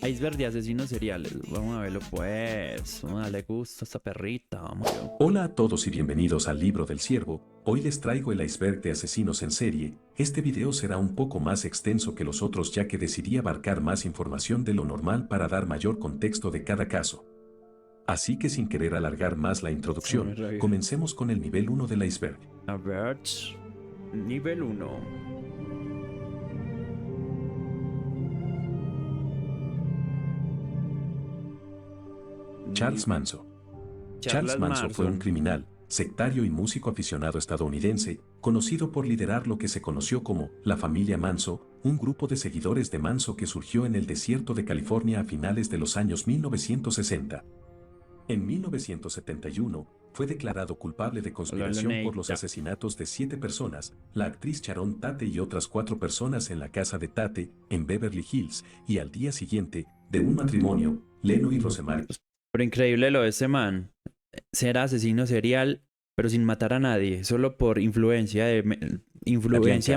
Iceberg de asesinos seriales. Vamos a verlo pues. Vamos a darle gusto a esta perrita. Vamos. Hola a todos y bienvenidos al Libro del Ciervo. Hoy les traigo el iceberg de asesinos en serie. Este video será un poco más extenso que los otros ya que decidí abarcar más información de lo normal para dar mayor contexto de cada caso. Así que sin querer alargar más la introducción, comencemos con el nivel 1 del iceberg. A ver. Nivel 1. Charles Manson. Charles Manson fue un criminal, sectario y músico aficionado estadounidense, conocido por liderar lo que se conoció como la familia Manson, un grupo de seguidores de Manson que surgió en el desierto de California a finales de los años 1960. En 1971, fue declarado culpable de conspiración por los asesinatos de 7 personas, la actriz Sharon Tate y otras 4 personas en la casa de Tate, en Beverly Hills, y al día siguiente, de un matrimonio, Leno y Rosemary. Pero increíble lo de este man. Ser asesino serial, pero sin matar a nadie, solo por influencia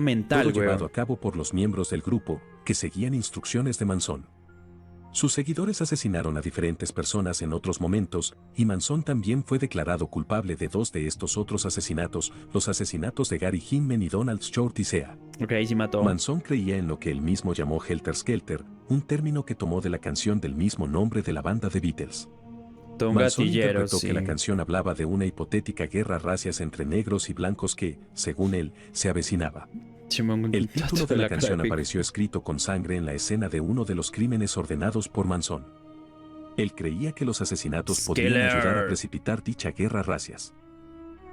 mental, todo llevado a cabo por los miembros del grupo, que seguían instrucciones de Manson. Sus seguidores asesinaron a diferentes personas en otros momentos, y Manson también fue declarado culpable de 2 de estos otros asesinatos, los asesinatos de Gary Hinman y Donald Short Sea. Sí mató. Manson creía en lo que él mismo llamó Helter Skelter, un término que tomó de la canción del mismo nombre de la banda de Beatles. Manson interpretó que la canción hablaba de una hipotética guerra racias entre negros y blancos que, según él, se avecinaba. El título de la canción apareció escrito con sangre en la escena de uno de los crímenes ordenados por Manson. Él creía que los asesinatos podían ayudar a precipitar dicha guerra racias.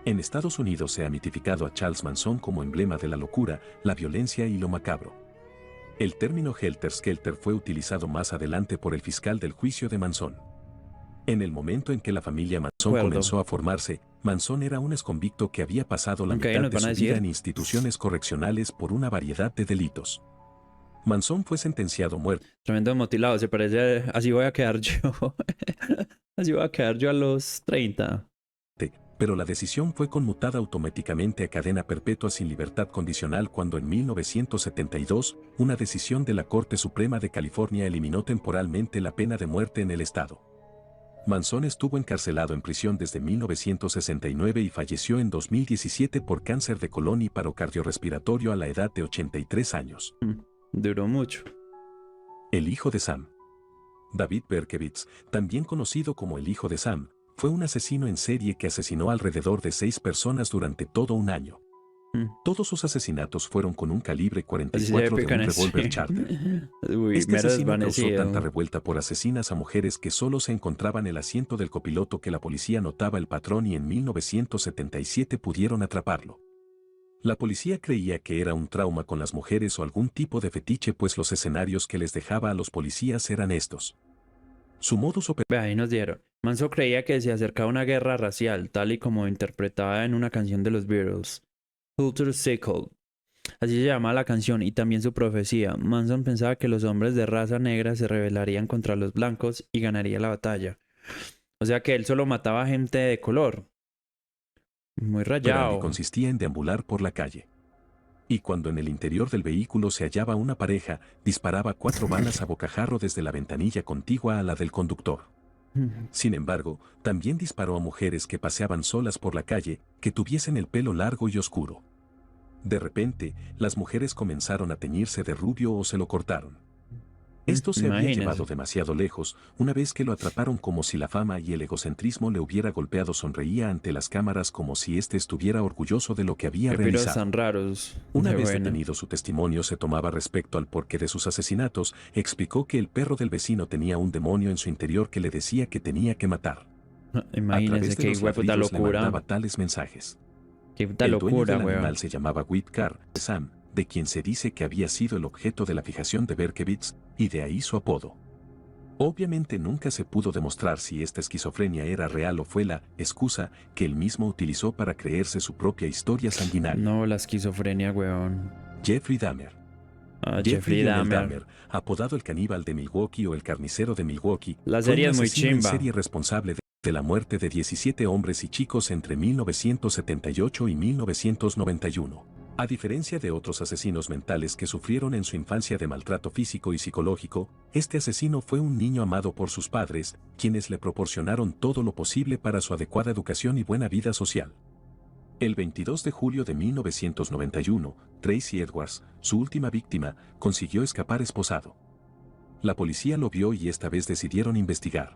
En Estados Unidos se ha mitificado a Charles Manson como emblema de la locura, la violencia y lo macabro. El término Helter Skelter fue utilizado más adelante por el fiscal del juicio de Manson. En el momento en que la familia Manson comenzó a formarse, Manson era un exconvicto que había pasado la mitad de su vida en instituciones correccionales por una variedad de delitos. Manson fue sentenciado a muerte. Tremendo motilado, se parece a... Así voy a quedar yo. Así voy a quedar yo a los 30. Pero la decisión fue conmutada automáticamente a cadena perpetua sin libertad condicional cuando en 1972, una decisión de la Corte Suprema de California eliminó temporalmente la pena de muerte en el estado. Manson estuvo encarcelado en prisión desde 1969 y falleció en 2017 por cáncer de colon y paro cardiorrespiratorio a la edad de 83 años. Duró mucho. El hijo de Sam. David Berkowitz, también conocido como el hijo de Sam, fue un asesino en serie que asesinó alrededor de 6 personas durante todo un año. Todos sus asesinatos fueron con un calibre 44 de un revólver Charter. Este asesino causó tanta revuelta por asesinas a mujeres que solo se encontraba en el asiento del copiloto que la policía notaba el patrón y en 1977 pudieron atraparlo. La policía creía que era un trauma con las mujeres o algún tipo de fetiche pues los escenarios que les dejaba a los policías eran estos. Su modus operandi. Ahí nos dieron. Manson creía que se acercaba una guerra racial, tal y como interpretada en una canción de los Beatles. Culture Cycle. Así se llama la canción y también su profecía. Manson pensaba que los hombres de raza negra se rebelarían contra los blancos y ganaría la batalla. O sea que él solo mataba gente de color. Muy rayado. Consistía en deambular por la calle. Y cuando en el interior del vehículo se hallaba una pareja, disparaba 4 balas a bocajarro desde la ventanilla contigua a la del conductor. Sin embargo, también disparó a mujeres que paseaban solas por la calle, que tuviesen el pelo largo y oscuro. De repente, las mujeres comenzaron a teñirse de rubio o se lo cortaron. Esto se había llevado demasiado lejos, una vez que lo atraparon como si la fama y el egocentrismo le hubiera golpeado sonreía ante las cámaras como si éste estuviera orgulloso de lo que había realizado. Tan raros. Una vez detenido su testimonio se tomaba respecto al porqué de sus asesinatos, explicó que el perro del vecino tenía un demonio en su interior que le decía que tenía que matar. Imagínense qué puta locura. Le mandaba tales mensajes. Qué puta el locura, dueño del animal se llamaba Whitcar Sam, de quien se dice que había sido el objeto de la fijación de Berkowitz, y de ahí su apodo. Obviamente nunca se pudo demostrar si esta esquizofrenia era real o fue la excusa que él mismo utilizó para creerse su propia historia sanguinaria. No, la esquizofrenia, weón. Jeffrey Dahmer. Jeffrey Dahmer, apodado el caníbal de Milwaukee o el carnicero de Milwaukee, la serie es muy chimba. Serie responsable de la muerte de 17 hombres y chicos entre 1978 y 1991. A diferencia de otros asesinos mentales que sufrieron en su infancia de maltrato físico y psicológico, este asesino fue un niño amado por sus padres, quienes le proporcionaron todo lo posible para su adecuada educación y buena vida social. El 22 de julio de 1991, Tracy Edwards, su última víctima, consiguió escapar esposado. La policía lo vio y esta vez decidieron investigar.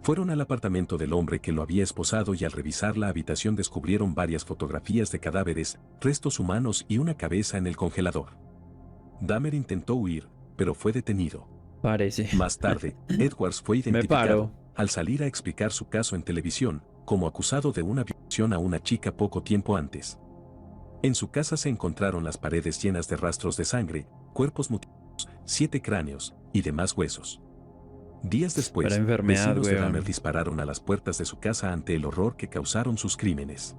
Fueron al apartamento del hombre que lo había esposado y al revisar la habitación descubrieron varias fotografías de cadáveres, restos humanos y una cabeza en el congelador. Dahmer intentó huir, pero fue detenido. Parece. Más tarde, Edwards fue identificado, al salir a explicar su caso en televisión, como acusado de una violación a una chica poco tiempo antes. En su casa se encontraron las paredes llenas de rastros de sangre, cuerpos mutilados, 7 cráneos y demás huesos. Días después, vecinos de Dahmer dispararon a las puertas de su casa ante el horror que causaron sus crímenes.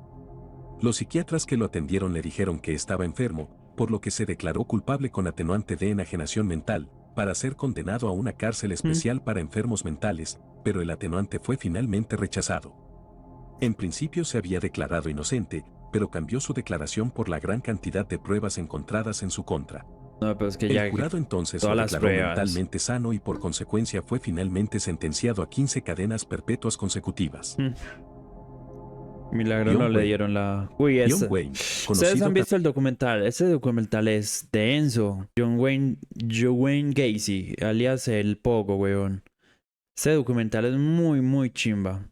Los psiquiatras que lo atendieron le dijeron que estaba enfermo, por lo que se declaró culpable con atenuante de enajenación mental, para ser condenado a una cárcel especial para enfermos mentales, pero el atenuante fue finalmente rechazado. En principio se había declarado inocente, pero cambió su declaración por la gran cantidad de pruebas encontradas en su contra. No, pero es que el jurado entonces lo declaró mentalmente sano y por consecuencia fue finalmente sentenciado a 15 cadenas perpetuas consecutivas. Milagro no le dieron la... Uy, ustedes han visto el documental. Ese documental es denso. John Wayne Gacy, alias el Pogo, weón. Ese documental es muy, muy chimba.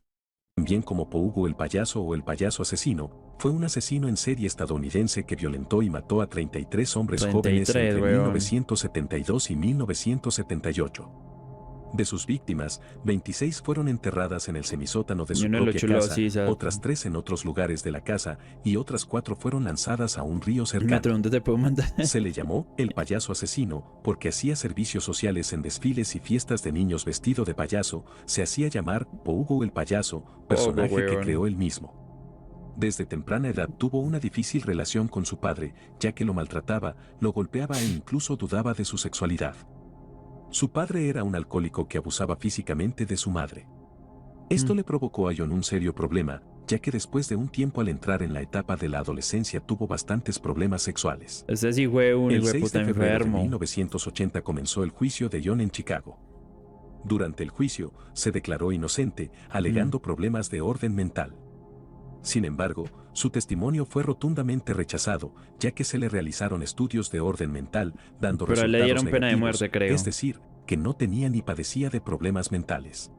También como Pogo el payaso o el payaso asesino, fue un asesino en serie estadounidense que violentó y mató a 33 hombres jóvenes entre 1972 y 1978. De sus víctimas, 26 fueron enterradas en el semisótano de su propia casa, otras 3 en otros lugares de la casa y otras 4 fueron lanzadas a un río cercano. ¿Dónde te puedo mandar? Se le llamó el payaso asesino porque hacía servicios sociales en desfiles y fiestas de niños vestido de payaso. Se hacía llamar Pogo el payaso, personaje que creó él mismo. Desde temprana edad tuvo una difícil relación con su padre, ya que lo maltrataba, lo golpeaba e incluso dudaba de su sexualidad. Su padre era un alcohólico que abusaba físicamente de su madre. Esto le provocó a John un serio problema, ya que después de un tiempo al entrar en la etapa de la adolescencia tuvo bastantes problemas sexuales. Ese sí fue un el 6 de febrero de 1980 comenzó el juicio de John en Chicago. Durante el juicio, se declaró inocente, alegando problemas de orden mental. Sin embargo, su testimonio fue rotundamente rechazado, ya que se le realizaron estudios de orden mental, dando resultados le dieron negativos, pena de muerte, creo. Es decir, que no tenía ni padecía de problemas mentales.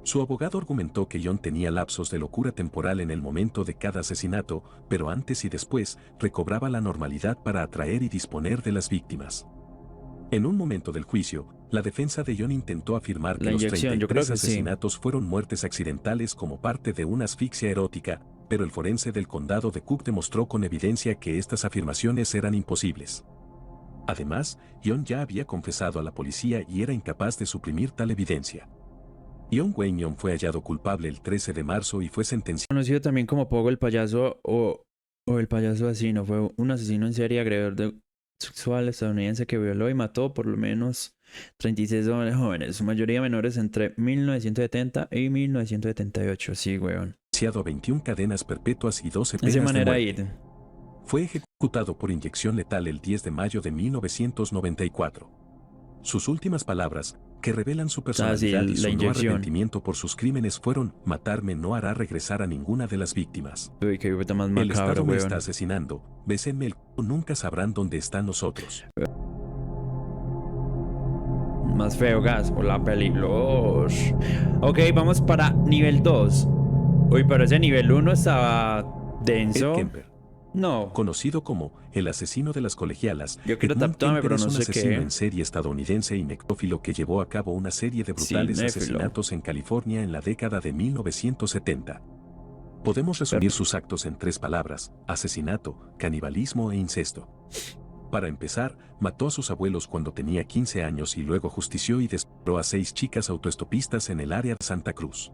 Su abogado argumentó que John tenía lapsos de locura temporal en el momento de cada asesinato, pero antes y después recobraba la normalidad para atraer y disponer de las víctimas. En un momento del juicio, la defensa de John intentó afirmar que los 33 asesinatos fueron muertes accidentales como parte de una asfixia erótica, pero el forense del condado de Cook demostró con evidencia que estas afirmaciones eran imposibles. Además, John ya había confesado a la policía y era incapaz de suprimir tal evidencia. John Wayne Young fue hallado culpable el 13 de marzo y fue sentenciado. Conocido también como Pogo el payaso o el payaso asesino, fue un asesino en serie agredor sexual estadounidense que violó y mató por lo menos 36 jóvenes, su mayoría menores entre 1970 y 1978. Sí, weón. A 21 cadenas perpetuas y 12 penas de muerte. Fue ejecutado por inyección letal el 10 de mayo de 1994. Sus últimas palabras, que revelan su personalidad y su no arrepentimiento por sus crímenes fueron: matarme no hará regresar a ninguna de las víctimas. Uy, qué más macabro, el Estado me weón. Está asesinando, bésenme el c***, nunca sabrán dónde están nosotros. Más feo, gas, por la película. Ok, vamos para nivel 2. Uy, pero ese nivel 1 estaba denso. Ed Kemper, no. Conocido como el asesino de las colegialas, yo quiero taptarme, pero no sé qué. Es un asesino en serie estadounidense y necrófilo que llevó a cabo una serie de brutales asesinatos en California en la década de 1970. Podemos resumir sus actos en 3 palabras: asesinato, canibalismo e incesto. Para empezar, mató a sus abuelos cuando tenía 15 años y luego ajustició y disparó a 6 chicas autoestopistas en el área de Santa Cruz.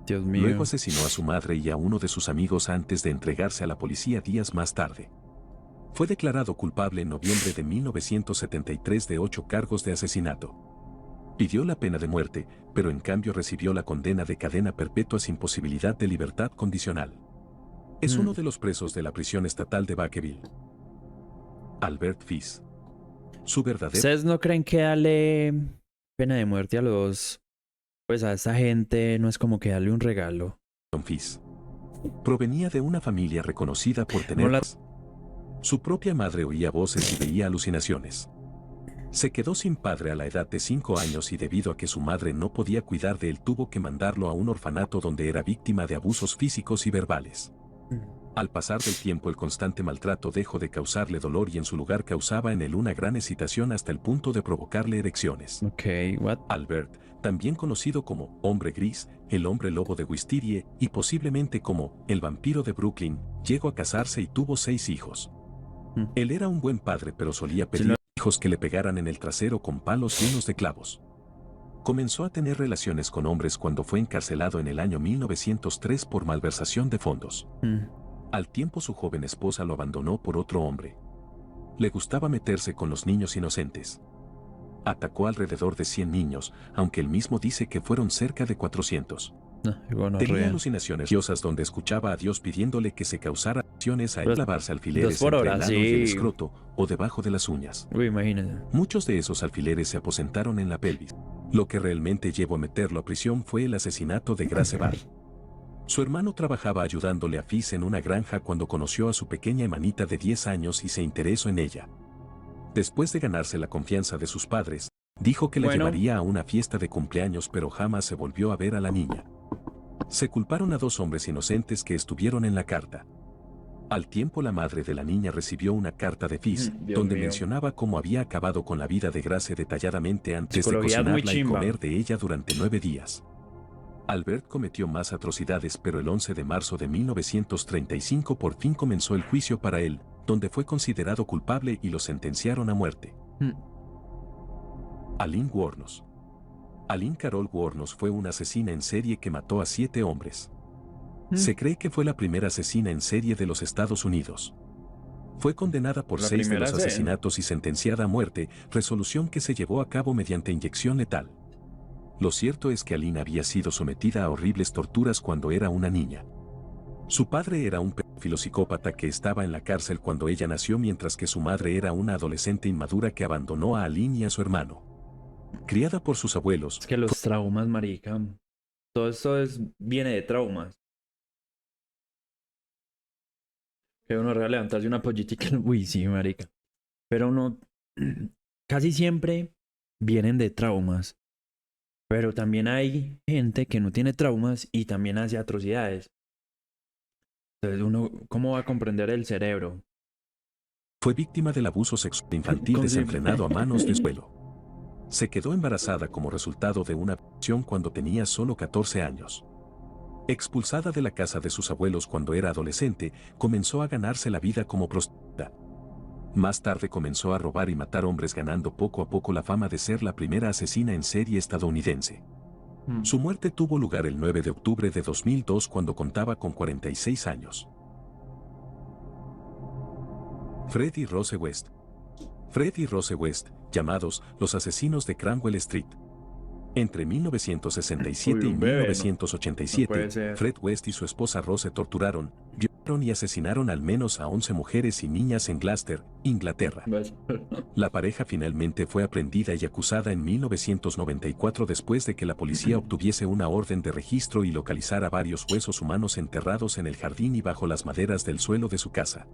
Dios mío. Luego asesinó a su madre y a uno de sus amigos antes de entregarse a la policía días más tarde. Fue declarado culpable en noviembre de 1973 de 8 cargos de asesinato. Pidió la pena de muerte, pero en cambio recibió la condena de cadena perpetua sin posibilidad de libertad condicional. Es uno de los presos de la prisión estatal de Vacaville. Albert Fish. Su verdadero... ¿Ustedes no creen que darle pena de muerte a a esa gente no es como que darle un regalo? Fish provenía de una familia reconocida por tener... Su propia madre oía voces y veía alucinaciones. Se quedó sin padre a la edad de 5 años y debido a que su madre no podía cuidar de él tuvo que mandarlo a un orfanato donde era víctima de abusos físicos y verbales. Al pasar del tiempo el constante maltrato dejó de causarle dolor y en su lugar causaba en él una gran excitación hasta el punto de provocarle erecciones. Albert, también conocido como Hombre Gris, el Hombre Lobo de Wisteria y posiblemente como el Vampiro de Brooklyn, llegó a casarse y tuvo 6 hijos. Él era un buen padre pero solía pedir hijos que le pegaran en el trasero con palos llenos de clavos. Comenzó a tener relaciones con hombres cuando fue encarcelado en el año 1903 por malversación de fondos. Al tiempo su joven esposa lo abandonó por otro hombre. Le gustaba meterse con los niños inocentes. Atacó alrededor de 100 niños, aunque él mismo dice que fueron cerca de 400. Tenía alucinaciones religiosas donde escuchaba a Dios pidiéndole que se causara acciones a él clavarse alfileres entre el ano y el escroto o debajo de las uñas. Muchos de esos alfileres se aposentaron en la pelvis. Lo que realmente llevó a meterlo a prisión fue el asesinato de Grace Barr. Su hermano trabajaba ayudándole a Fish en una granja cuando conoció a su pequeña hermanita de 10 años y se interesó en ella. Después de ganarse la confianza de sus padres, dijo que la llevaría a una fiesta de cumpleaños pero jamás se volvió a ver a la niña. Se culparon a 2 hombres inocentes que estuvieron en la carta. Al tiempo la madre de la niña recibió una carta de Fish donde mencionaba cómo había acabado con la vida de Grace detalladamente antes de cocinarla y comer de ella durante 9 días. Albert cometió más atrocidades pero el 11 de marzo de 1935 por fin comenzó el juicio para él, donde fue considerado culpable y lo sentenciaron a muerte. Aline Wuornos. Aline Carol Wuornos fue una asesina en serie que mató a 7 hombres. Se cree que fue la primera asesina en serie de los Estados Unidos. Fue condenada por 6 de los asesinatos y sentenciada a muerte, resolución que se llevó a cabo mediante inyección letal. Lo cierto es que Aline había sido sometida a horribles torturas cuando era una niña. Su padre era un pedófilo psicópata que estaba en la cárcel cuando ella nació mientras que su madre era una adolescente inmadura que abandonó a Aline y a su hermano. Criada por sus abuelos. Es que los traumas, marica. Todo esto viene de traumas. Que uno regala levantarse una política. Uy, sí, marica. Pero uno... Casi siempre vienen de traumas. Pero también hay gente que no tiene traumas y también hace atrocidades. Entonces uno, ¿cómo va a comprender el cerebro? Fue víctima del abuso sexual infantil desenfrenado a manos de suelo. Se quedó embarazada como resultado de una violación cuando tenía solo 14 años. Expulsada de la casa de sus abuelos cuando era adolescente, comenzó a ganarse la vida como prostituta. Más tarde comenzó a robar y matar hombres ganando poco a poco la fama de ser la primera asesina en serie estadounidense. Su muerte tuvo lugar el 9 de octubre de 2002 cuando contaba con 46 años. Fred y Rose West. Fred y Rose West, llamados los asesinos de Cromwell Street. Entre 1967 y 1987, Fred West y su esposa Rose torturaron, violaron y asesinaron al menos a 11 mujeres y niñas en Gloucester, Inglaterra. La pareja finalmente fue aprehendida y acusada en 1994 después de que la policía obtuviese una orden de registro y localizara varios huesos humanos enterrados en el jardín y bajo las maderas del suelo de su casa.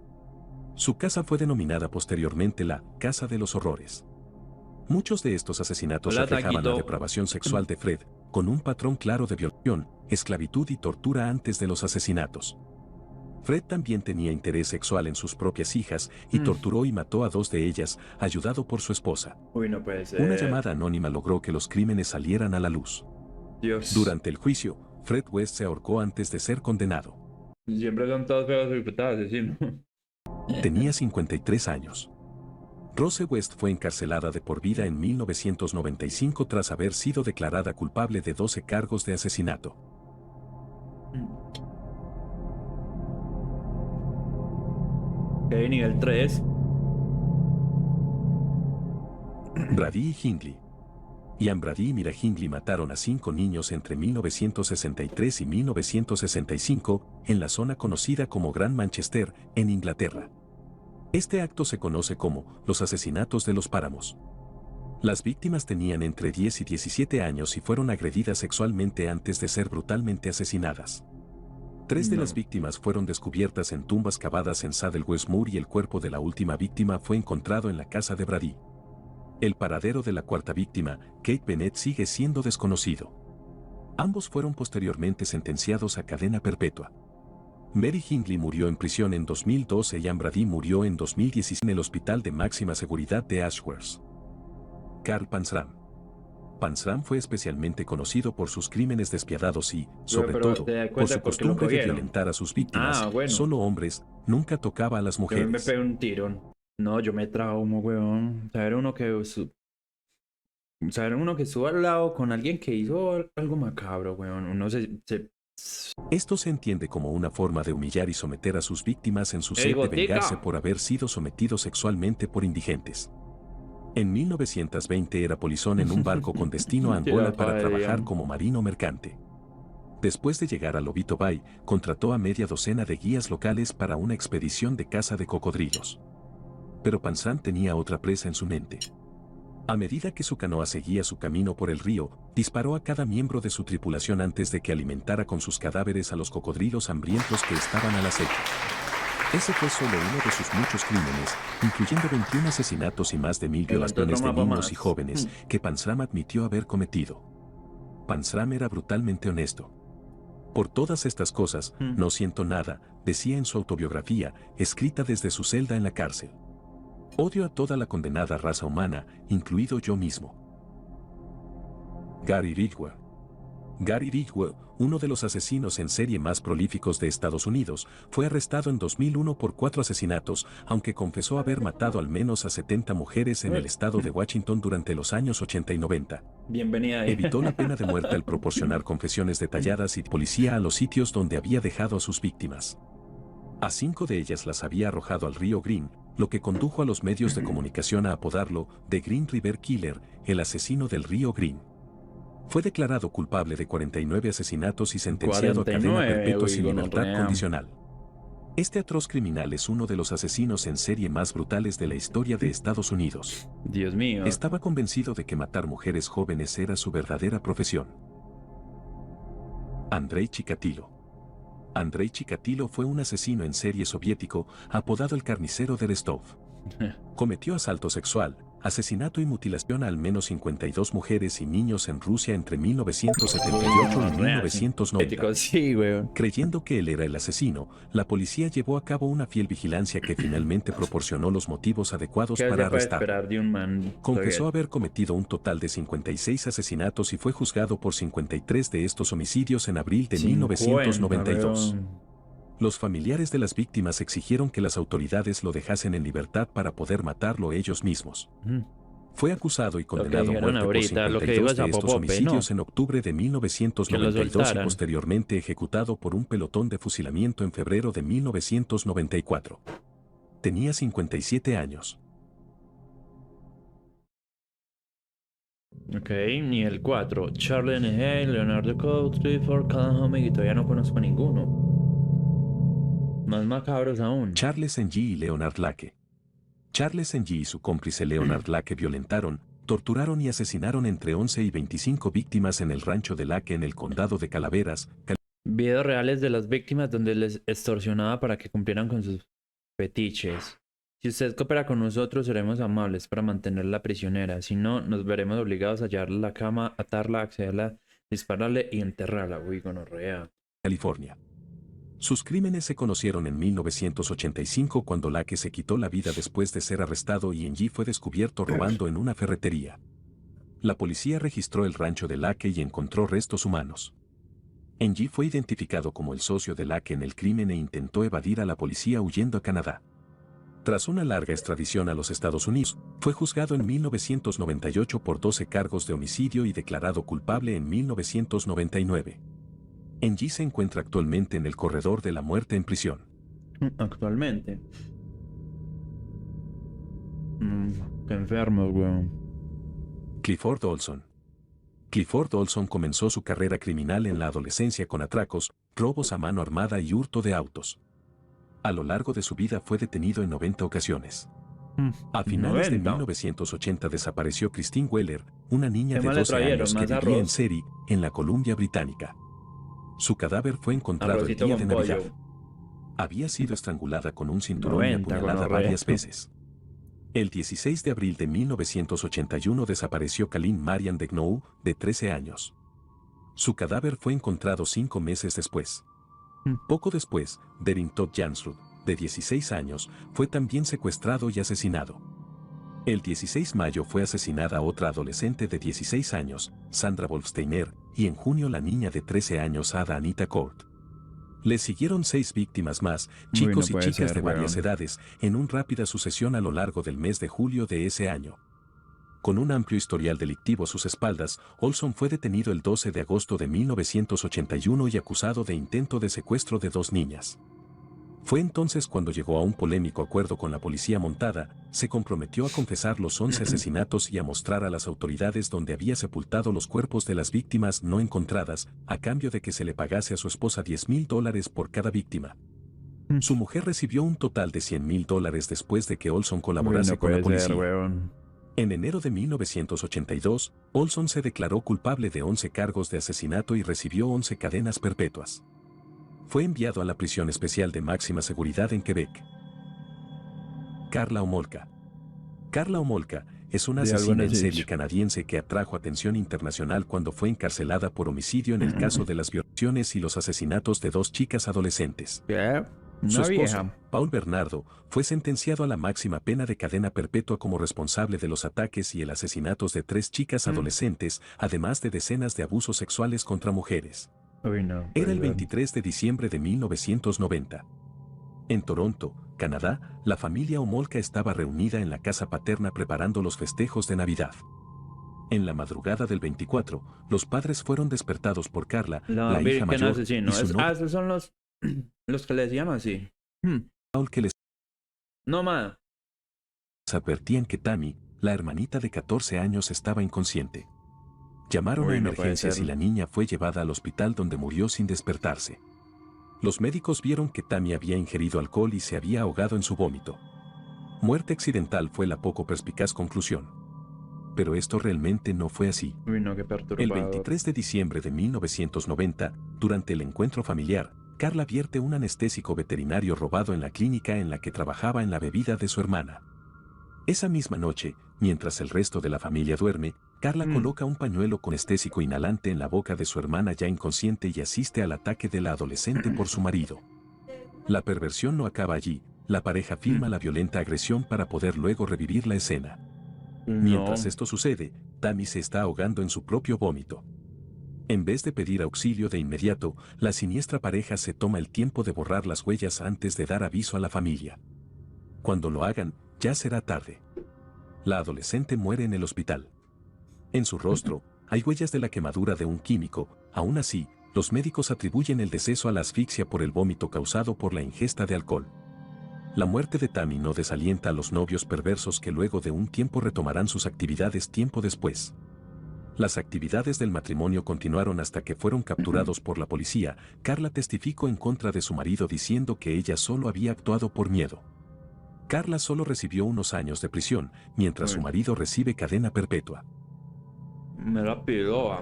Su casa fue denominada posteriormente la Casa de los Horrores. Muchos de estos asesinatos reflejaban la depravación sexual de Fred, con un patrón claro de violación, esclavitud y tortura antes de los asesinatos. Fred también tenía interés sexual en sus propias hijas y torturó y mató a 2 de ellas, ayudado por su esposa. No puede ser. Una llamada anónima logró que los crímenes salieran a la luz. Dios. Durante el juicio, Fred West se ahorcó antes de ser condenado. Siempre son todos feos y putados asesinos. Tenía 53 años. Rose West fue encarcelada de por vida en 1995 tras haber sido declarada culpable de 12 cargos de asesinato. Nivel 3. Brady y Hindley. Ian Brady y Mira Hindley mataron a 5 niños entre 1963 y 1965 en la zona conocida como Gran Manchester, en Inglaterra. Este acto se conoce como los asesinatos de los páramos. Las víctimas tenían entre 10 y 17 años y fueron agredidas sexualmente antes de ser brutalmente asesinadas. 3 de las víctimas fueron descubiertas en tumbas cavadas en Saddle West Moor y el cuerpo de la última víctima fue encontrado en la casa de Brady. El paradero de la cuarta víctima, Kate Bennett, sigue siendo desconocido. Ambos fueron posteriormente sentenciados a cadena perpetua. Mary Hindley murió en prisión en 2012 y Ann Brady murió en 2016 en el hospital de máxima seguridad de Ashworth. Carl Panzram. Panzram fue especialmente conocido por sus crímenes despiadados y, sobre todo, por su costumbre de violentar a sus víctimas, solo hombres, nunca tocaba a las mujeres. Yo me pegué un tiro. No, yo me traumo, weón. Saber uno que estuvo al lado con alguien que hizo algo macabro, weón. Uno Esto se entiende como una forma de humillar y someter a sus víctimas en su sed de vengarse por haber sido sometidos sexualmente por indigentes. En 1920 era polizón en un barco con destino a Angola para trabajar como marino mercante. Después de llegar a Lobito Bay, contrató a media docena de guías locales para una expedición de caza de cocodrilos. Pero Panzram tenía otra presa en su mente. A medida que su canoa seguía su camino por el río, disparó a cada miembro de su tripulación antes de que alimentara con sus cadáveres a los cocodrilos hambrientos que estaban al acecho. Ese fue solo uno de sus muchos crímenes, incluyendo 21 asesinatos y más de 1000 violaciones de niños y jóvenes que Panzram admitió haber cometido. Panzram era brutalmente honesto. Por todas estas cosas, no siento nada, decía en su autobiografía, escrita desde su celda en la cárcel. Odio a toda la condenada raza humana, incluido yo mismo. Gary Ridgway. Gary Ridgway, uno de los asesinos en serie más prolíficos de Estados Unidos, fue arrestado en 2001 por 4 asesinatos, aunque confesó haber matado al menos a 70 mujeres en el estado de Washington durante los años 80 y 90. Bienvenida. Evitó la pena de muerte al proporcionar confesiones detalladas y policía a los sitios donde había dejado a sus víctimas. A 5 de ellas las había arrojado al río Green, lo que condujo a los medios de comunicación a apodarlo The Green River Killer, el asesino del río Green. Fue declarado culpable de 49 asesinatos y sentenciado a cadena perpetua sin libertad condicional. Este atroz criminal es uno de los asesinos en serie más brutales de la historia de Estados Unidos. Dios mío. Estaba convencido de que matar mujeres jóvenes era su verdadera profesión. Andrei Chikatilo. Andrei Chikatilo fue un asesino en serie soviético, apodado el carnicero de Rostov. Cometió asalto sexual, asesinato y mutilación a al menos 52 mujeres y niños en Rusia entre 1978 y 1990. Sí, weón. Creyendo que él era el asesino, la policía llevó a cabo una fiel vigilancia que finalmente proporcionó los motivos adecuados para arrestarlo. Confesó haber cometido un total de 56 asesinatos y fue juzgado por 53 de estos homicidios en abril de 1992. Los familiares de las víctimas exigieron que las autoridades lo dejasen en libertad para poder matarlo ellos mismos. Fue acusado y condenado a muerte por 52 de estos homicidios en octubre de 1992 y posteriormente ejecutado por un pelotón de fusilamiento en febrero de 1994. Tenía 57 años. Ok, nivel 4. Charlie N.G., Leonardo Coates, Clifford, Callum y todavía no conozco a ninguno. Más macabros aún. Charles Ng y Leonard Lake. Charles Ng y su cómplice Leonard Lake violentaron, torturaron y asesinaron entre 11 y 25 víctimas en el rancho de Lake en el condado de Calaveras. Videos reales de las víctimas donde les extorsionaba para que cumplieran con sus fetiches. Si usted coopera con nosotros, seremos amables para mantenerla prisionera. Si no, nos veremos obligados a llevarla a la cama, atarla, accederla, dispararle y enterrarla. Uy, gonorrea. California. Sus crímenes se conocieron en 1985 cuando Lake se quitó la vida después de ser arrestado y Ng fue descubierto robando en una ferretería. La policía registró el rancho de Lake y encontró restos humanos. Ng fue identificado como el socio de Lake en el crimen e intentó evadir a la policía huyendo a Canadá. Tras una larga extradición a los Estados Unidos, fue juzgado en 1998 por 12 cargos de homicidio y declarado culpable en 1999. Ng se encuentra actualmente en el corredor de la muerte en prisión. Actualmente. Qué enfermo, weón. Clifford Olson. Clifford Olson comenzó su carrera criminal en la adolescencia con atracos, robos a mano armada y hurto de autos. A lo largo de su vida fue detenido en 90 ocasiones. A finales de 1980 desapareció Christine Weller, una niña de 12 años que vivía en Surrey, en la Columbia Británica. Su cadáver fue encontrado el día de Navidad. Había sido estrangulada con un cinturón y apuñalada varias veces. El 16 de abril de 1981 desapareció Colleen Marian Degnaud, de 13 años. Su cadáver fue encontrado 5 meses después. Poco después, Derin Todd Jansrud, de 16 años, fue también secuestrado y asesinado. El 16 de mayo fue asesinada otra adolescente de 16 años, Sandra Wolfsteiner, y en junio la niña de 13 años Ada Anita Court. Le siguieron 6 víctimas más, chicos y chicas de varias edades, en una rápida sucesión a lo largo del mes de julio de ese año. Con un amplio historial delictivo a sus espaldas, Olson fue detenido el 12 de agosto de 1981 y acusado de intento de secuestro de 2 niñas. Fue entonces cuando llegó a un polémico acuerdo con la policía montada, se comprometió a confesar los 11 asesinatos y a mostrar a las autoridades donde había sepultado los cuerpos de las víctimas no encontradas, a cambio de que se le pagase a su esposa $10,000 por cada víctima. Su mujer recibió un total de $100,000 después de que Olson colaborase con la policía. En enero de 1982, Olson se declaró culpable de 11 cargos de asesinato y recibió 11 cadenas perpetuas. Fue enviado a la prisión especial de máxima seguridad en Quebec. Karla Homolka. Karla Homolka es una asesina en serie canadiense que atrajo atención internacional cuando fue encarcelada por homicidio en el caso de las violaciones y los asesinatos de 2 chicas adolescentes. Su esposo, Paul Bernardo, fue sentenciado a la máxima pena de cadena perpetua como responsable de los ataques y el asesinato de 3 chicas adolescentes, además de decenas de abusos sexuales contra mujeres. Era el 23 de diciembre de 1990. En Toronto, Canadá, la familia Homolka estaba reunida en la casa paterna preparando los festejos de Navidad. En la madrugada del 24, los padres fueron despertados por Karla, la hija mayor, y su novio. Esos son los que les llaman así. Paul, que les No, advertían que Tammy, la hermanita de 14 años, estaba inconsciente. Llamaron a emergencias y la niña fue llevada al hospital donde murió sin despertarse. Los médicos vieron que Tammy había ingerido alcohol y se había ahogado en su vómito. Muerte accidental fue la poco perspicaz conclusión. Pero esto realmente no fue así. El 23 de diciembre de 1990, durante el encuentro familiar, Karla vierte un anestésico veterinario robado en la clínica en la que trabajaba en la bebida de su hermana. Esa misma noche, mientras el resto de la familia duerme, Karla coloca un pañuelo con anestésico inhalante en la boca de su hermana ya inconsciente y asiste al ataque de la adolescente por su marido. La perversión no acaba allí, la pareja filma la violenta agresión para poder luego revivir la escena. Mientras esto sucede, Tammy se está ahogando en su propio vómito. En vez de pedir auxilio de inmediato, la siniestra pareja se toma el tiempo de borrar las huellas antes de dar aviso a la familia. Cuando lo hagan, ya será tarde. La adolescente muere en el hospital. En su rostro, hay huellas de la quemadura de un químico. Aún así, los médicos atribuyen el deceso a la asfixia por el vómito causado por la ingesta de alcohol. La muerte de Tammy no desalienta a los novios perversos que luego de un tiempo retomarán sus actividades tiempo después. Las actividades del matrimonio continuaron hasta que fueron capturados por la policía. Karla testificó en contra de su marido diciendo que ella solo había actuado por miedo. Karla solo recibió unos años de prisión, mientras su marido recibe cadena perpetua. Me la pido.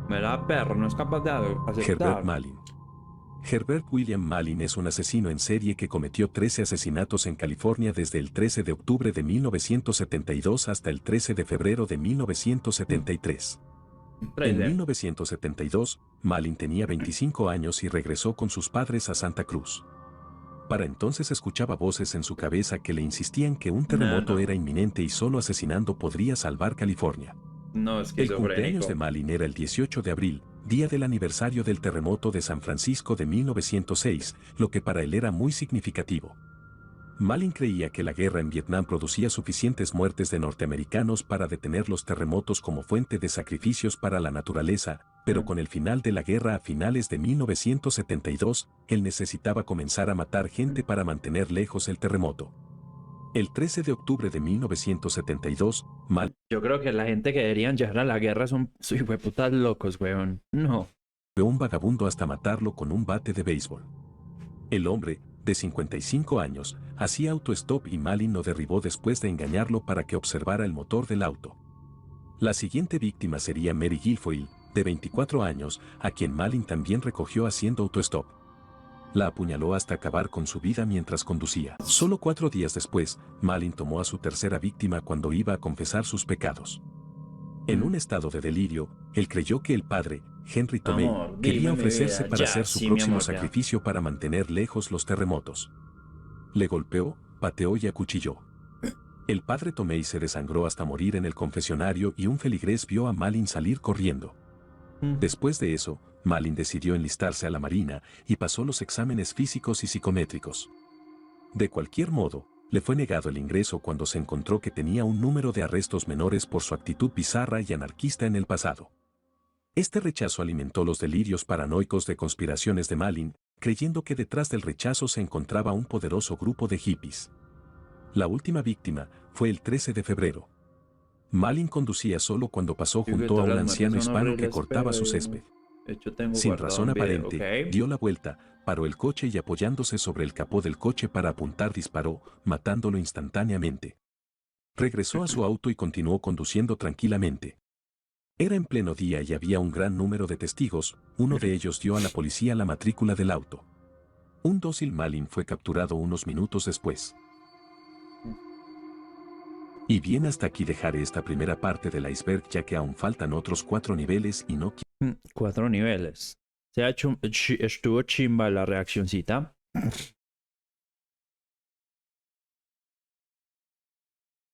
Me la perro, no es capaz de aceptar. Herbert Malin. Herbert William Malin es un asesino en serie que cometió 13 asesinatos en California desde el 13 de octubre de 1972 hasta el 13 de febrero de 1973. En 1972, Malin tenía 25 años y regresó con sus padres a Santa Cruz. Para entonces escuchaba voces en su cabeza que le insistían que un terremoto era inminente y solo asesinando podría salvar California. El cumpleaños de Malin era el 18 de abril, día del aniversario del terremoto de San Francisco de 1906, lo que para él era muy significativo. Malin creía que la guerra en Vietnam producía suficientes muertes de norteamericanos para detener los terremotos como fuente de sacrificios para la naturaleza, pero con el final de la guerra a finales de 1972, él necesitaba comenzar a matar gente para mantener lejos el terremoto. El 13 de octubre de 1972, Yo creo que la gente que deberían llegar a la guerra son hijueputas locos, weón. No. Fue un vagabundo hasta matarlo con un bate de béisbol. El hombre, de 55 años, hacía autostop y Malin lo derribó después de engañarlo para que observara el motor del auto. La siguiente víctima sería Mary Guilfoyle, de 24 años, a quien Malin también recogió haciendo autostop. La apuñaló hasta acabar con su vida mientras conducía. Solo 4 días después, Malin tomó a su tercera víctima cuando iba a confesar sus pecados. En un estado de delirio, él creyó que el padre, Henry Tomei, quería ofrecerse para hacer su próximo sacrificio para mantener lejos los terremotos. Le golpeó, pateó y acuchilló. El padre Tomei se desangró hasta morir en el confesionario y un feligrés vio a Malin salir corriendo. Después de eso, Malin decidió enlistarse a la Marina y pasó los exámenes físicos y psicométricos. De cualquier modo, le fue negado el ingreso cuando se encontró que tenía un número de arrestos menores por su actitud bizarra y anarquista en el pasado. Este rechazo alimentó los delirios paranoicos de conspiraciones de Malin, creyendo que detrás del rechazo se encontraba un poderoso grupo de hippies. La última víctima fue el 13 de febrero. Malin conducía solo cuando pasó junto a un anciano hispano que cortaba su césped. Sin razón aparente, dio la vuelta, paró el coche y apoyándose sobre el capó del coche para apuntar disparó, matándolo instantáneamente. Regresó a su auto y continuó conduciendo tranquilamente. Era en pleno día y había un gran número de testigos, uno de ellos dio a la policía la matrícula del auto. Un dócil Malin fue capturado unos minutos después. Y bien, hasta aquí dejaré esta primera parte del iceberg ya que aún faltan otros 4 niveles y no quiero... 4 niveles. Estuvo chimba la reaccioncita.